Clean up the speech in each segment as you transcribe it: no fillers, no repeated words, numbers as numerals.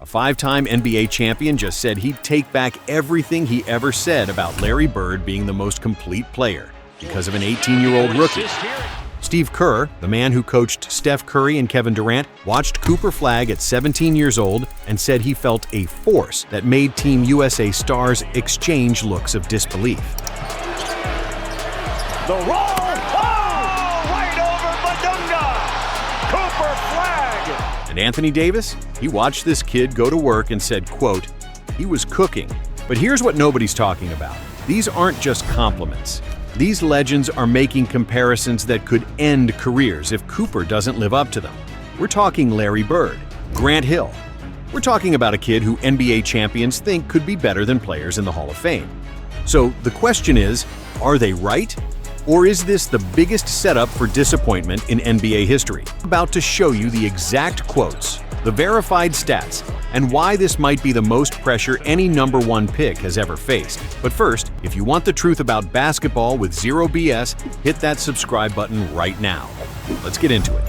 A five-time NBA champion just said he'd take back everything he ever said about Larry Bird being the most complete player because of an 18-year-old rookie. Steve Kerr, the man who coached Steph Curry and Kevin Durant, watched Cooper Flagg at 17 years old and said he felt a force that made Team USA stars exchange looks of disbelief. The roll! Oh! Right over Badunga! Cooper Flagg! And Anthony Davis? He watched this kid go to work and said, quote, he was cooking. But here's what nobody's talking about. These aren't just compliments. These legends are making comparisons that could end careers if Cooper doesn't live up to them. We're talking Larry Bird, Grant Hill. We're talking about a kid who NBA champions think could be better than players in the Hall of Fame. So the question is, are they right? Or is this the biggest setup for disappointment in NBA history? I'm about to show you the exact quotes, the verified stats, and why this might be the most pressure any #1 pick has ever faced. But first, if you want the truth about basketball with zero BS, hit that subscribe button right now. Let's get into it.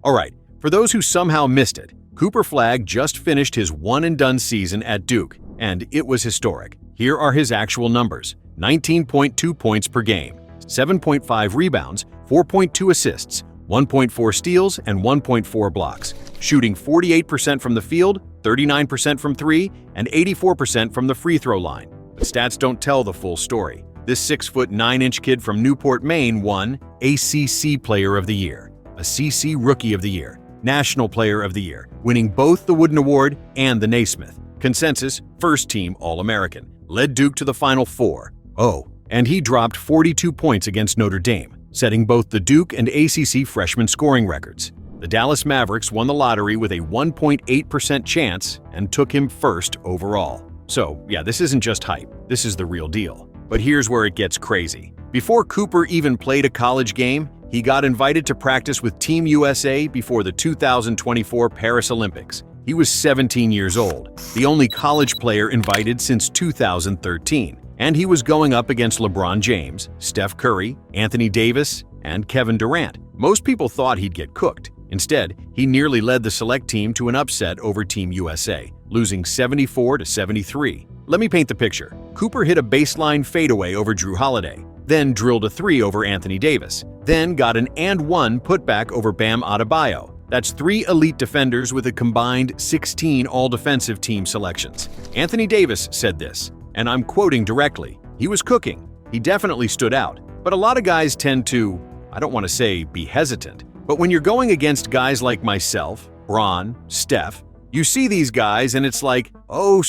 Alright, for those who somehow missed it, Cooper Flagg just finished his one-and-done season at Duke, and it was historic. Here are his actual numbers: 19.2 points per game, 7.5 rebounds, 4.2 assists, 1.4 steals, and 1.4 blocks, shooting 48% from the field, 39% from three, and 84% from the free throw line. But stats don't tell the full story. This 6'9" kid from Newport, Maine won ACC Player of the Year, a CC Rookie of the Year, National Player of the Year, winning both the Wooden Award and the Naismith. Consensus, first-team All-American, led Duke to the Final Four. Oh, and he dropped 42 points against Notre Dame, setting both the Duke and ACC freshman scoring records. The Dallas Mavericks won the lottery with a 1.8% chance and took him first overall. So, yeah, this isn't just hype. This is the real deal. But here's where it gets crazy. Before Cooper even played a college game, he got invited to practice with Team USA before the 2024 Paris Olympics. He was 17 years old, the only college player invited since 2013. And he was going up against LeBron James, Steph Curry, Anthony Davis, and Kevin Durant. Most people thought he'd get cooked. Instead, he nearly led the select team to an upset over Team USA, losing 74-73. Let me paint the picture. Cooper hit a baseline fadeaway over Drew Holiday, then drilled a three over Anthony Davis, then got an and-one putback over Bam Adebayo. That's 3 elite defenders with a combined 16 all-defensive team selections. Anthony Davis said this, and I'm quoting directly, he was cooking. He definitely stood out. But a lot of guys tend to, I don't want to say be hesitant, but when you're going against guys like myself, Bron, Steph, you see these guys and it's like, oh,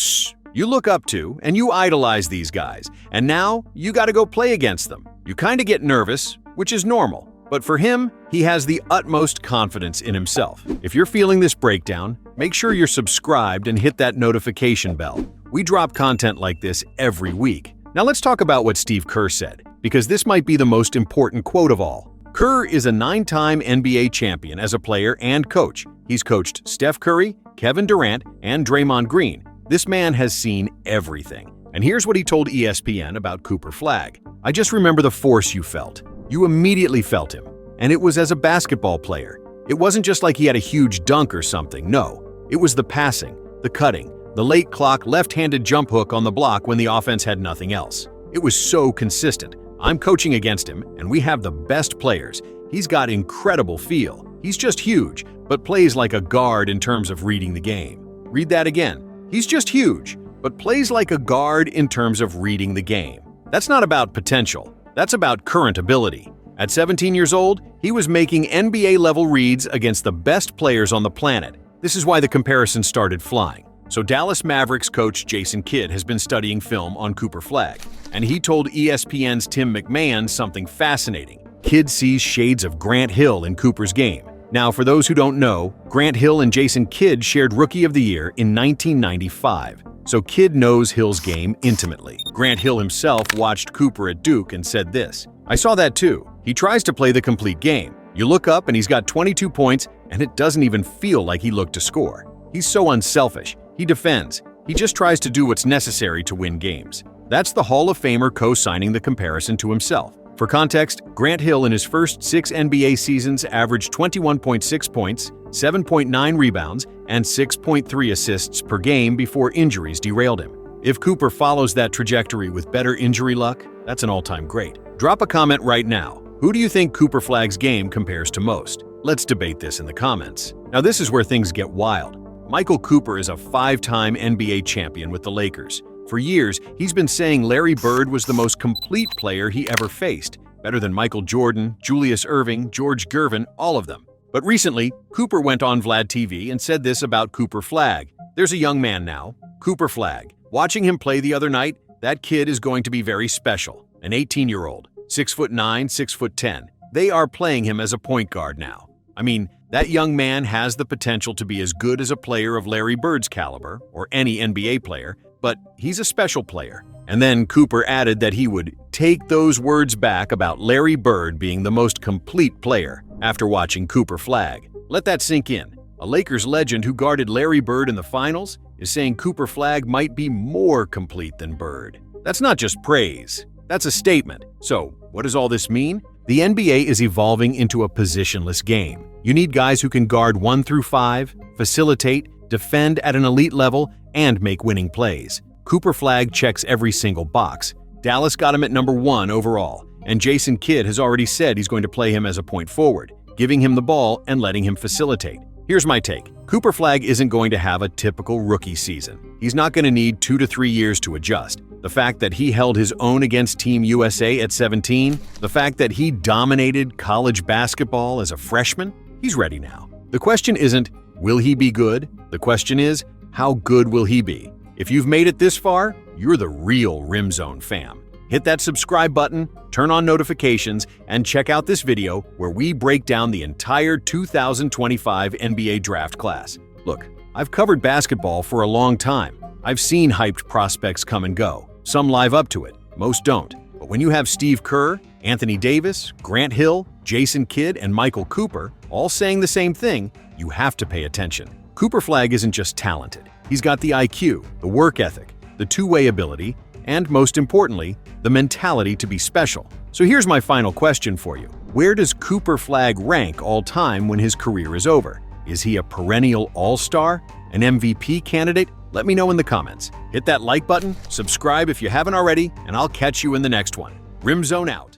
you look up to and you idolize these guys, and now you got to go play against them. You kind of get nervous, which is normal. But for him, he has the utmost confidence in himself. If you're feeling this breakdown, make sure you're subscribed and hit that notification bell. We drop content like this every week. Now let's talk about what Steve Kerr said, because this might be the most important quote of all. Kerr is a 9-time NBA champion as a player and coach. He's coached Steph Curry, Kevin Durant, and Draymond Green. This man has seen everything. And here's what he told ESPN about Cooper Flagg. I just remember the force you felt. You immediately felt him. And it was as a basketball player. It wasn't just like he had a huge dunk or something, no. It was the passing, the cutting, the late clock left-handed jump hook on the block when the offense had nothing else. It was so consistent. I'm coaching against him, and we have the best players. He's got incredible feel. He's just huge, but plays like a guard in terms of reading the game. Read that again. He's just huge, but plays like a guard in terms of reading the game. That's not about potential. That's about current ability. At 17 years old, he was making NBA-level reads against the best players on the planet. This is why the comparison started flying. So Dallas Mavericks coach Jason Kidd has been studying film on Cooper Flagg, and he told ESPN's Tim McMahon something fascinating. Kidd sees shades of Grant Hill in Cooper's game. Now, for those who don't know, Grant Hill and Jason Kidd shared Rookie of the Year in 1995. So Kidd knows Hill's game intimately. Grant Hill himself watched Cooper at Duke and said this, I saw that too. He tries to play the complete game. You look up and he's got 22 points, and it doesn't even feel like he looked to score. He's so unselfish. He defends. He just tries to do what's necessary to win games. That's the Hall of Famer co-signing the comparison to himself. For context, Grant Hill in his first 6 NBA seasons averaged 21.6 points, 7.9 rebounds, and 6.3 assists per game before injuries derailed him. If Cooper follows that trajectory with better injury luck, that's an all-time great. Drop a comment right now. Who do you think Cooper Flagg's game compares to most? Let's debate this in the comments. Now this is where things get wild. Michael Cooper is a 5-time NBA champion with the Lakers. For years, he's been saying Larry Bird was the most complete player he ever faced, better than Michael Jordan, Julius Erving, George Gervin, all of them. But recently, Cooper went on Vlad TV and said this about Cooper Flagg. There's a young man now, Cooper Flagg. Watching him play the other night, that kid is going to be very special. An 18-year-old, 6'9", 6'10". They are playing him as a point guard now. I mean, that young man has the potential to be as good as a player of Larry Bird's caliber, or any NBA player, but he's a special player. And then Cooper added that he would take those words back about Larry Bird being the most complete player after watching Cooper Flagg. Let that sink in. A Lakers legend who guarded Larry Bird in the finals is saying Cooper Flagg might be more complete than Bird. That's not just praise, that's a statement. So, what does all this mean? The NBA is evolving into a positionless game. You need guys who can guard 1 through 5, facilitate, defend at an elite level, and make winning plays. Cooper Flagg checks every single box. Dallas got him at number 1 overall, and Jason Kidd has already said he's going to play him as a point forward, giving him the ball and letting him facilitate. Here's my take. Cooper Flagg isn't going to have a typical rookie season. He's not going to need 2 to 3 years to adjust. The fact that he held his own against Team USA at 17, the fact that he dominated college basketball as a freshman, he's ready now. The question isn't, will he be good? The question is, how good will he be? If you've made it this far, you're the real Rim Zone fam. Hit that subscribe button, turn on notifications, and check out this video where we break down the entire 2025 NBA draft class. Look, I've covered basketball for a long time. I've seen hyped prospects come and go. Some live up to it, most don't. But when you have Steve Kerr, Anthony Davis, Grant Hill, Jason Kidd, and Michael Cooper all saying the same thing, you have to pay attention. Cooper Flagg isn't just talented. He's got the IQ, the work ethic, the two-way ability, and most importantly, the mentality to be special. So here's my final question for you. Where does Cooper Flagg rank all time when his career is over? Is he a perennial all-star? An MVP candidate? Let me know in the comments. Hit that like button, subscribe if you haven't already, and I'll catch you in the next one. Rim Zone out.